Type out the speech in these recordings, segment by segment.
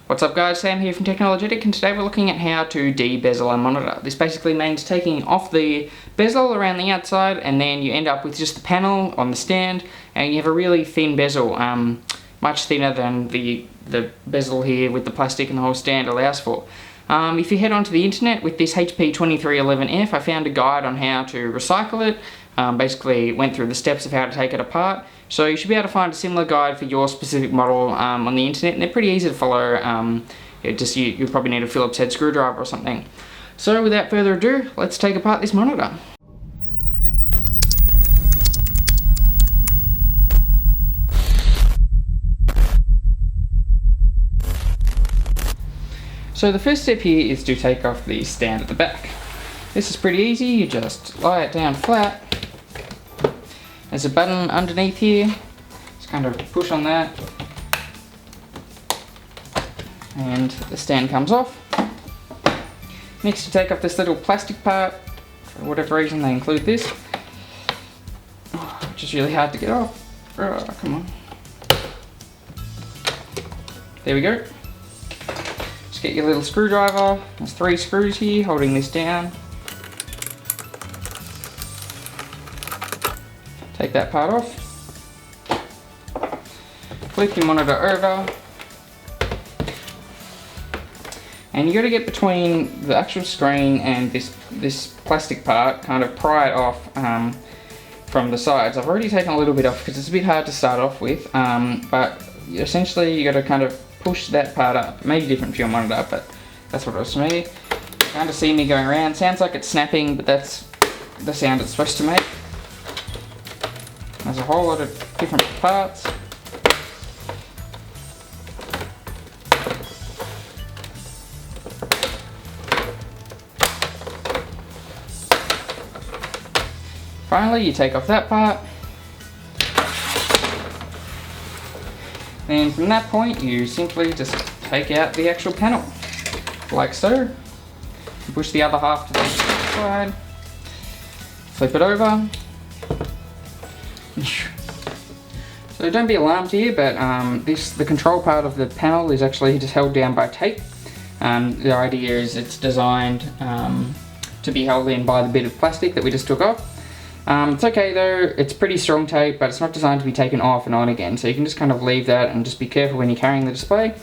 What's up guys, Sam here from Technologetic, and today we're looking at how to de-bezel a monitor. This basically means taking off the bezel around the outside and then you end up with just the panel on the stand and you have a really thin bezel, much thinner than the bezel here with the plastic and the whole stand allows for. If you head onto the internet with this HP 2311F, I found a guide on how to recycle it. Basically went through the steps of how to take it apart. So you should be able to find a similar guide for your specific model on the internet, and they're pretty easy to follow. You probably need a Phillips head screwdriver or something. So without further ado, let's take apart this monitor. So the first step here is to take off the stand at the back. This is pretty easy, you just lie it down flat. There's a button underneath here, just kind of push on that and the stand comes off. Next you take off this little plastic part. For whatever reason they include this, which is really hard to get off. Oh, come on. There we go. Just get your little screwdriver. There's 3 screws here holding this down. Take that part off, flip your monitor over, and you got to get between the actual screen and this plastic part, kind of pry it off from the sides. I've already taken a little bit off because it's a bit hard to start off with, but essentially you got to kind of push that part up. It may be different for your monitor, but that's what it was to me. Kind of see me going around. Sounds like it's snapping, but that's the sound it's supposed to make. There's a whole lot of different parts. Finally, you take off that part. And from that point, you simply just take out the actual panel, like so. Push the other half to the side. Flip it over. So don't be alarmed here, but the control part of the panel is actually just held down by tape. The idea is it's designed to be held in by the bit of plastic that we just took off. It's okay though, it's pretty strong tape, but it's not designed to be taken off and on again, so you can just kind of leave that and just be careful when you're carrying the display.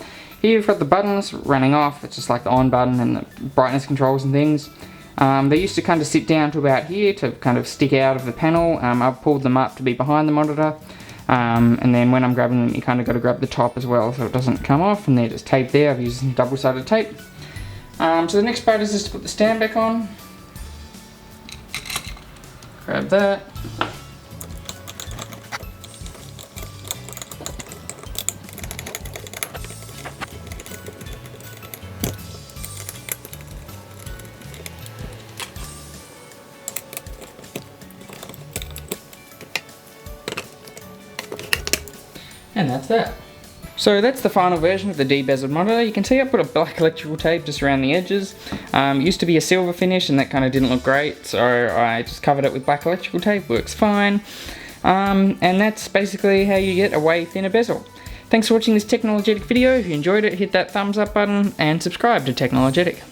Here you've got the buttons running off. It's just like the on button and the brightness controls and things. They used to kind of sit down to about here to kind of stick out of the panel. I've pulled them up to be behind the monitor, and then when I'm grabbing them you kind of got to grab the top as well so it doesn't come off, and they're just taped there. I've used double-sided tape. So the next part is just to put the stand back on. Grab that. And that's that. So that's the final version of the de-bezeled monitor. You can see I put a black electrical tape just around the edges. It used to be a silver finish and that kind of didn't look great, so I just covered it with black electrical tape. Works fine. And that's basically how you get a way thinner bezel. Thanks for watching this Technologetic video. If you enjoyed it, hit that thumbs up button and subscribe to Technologetic.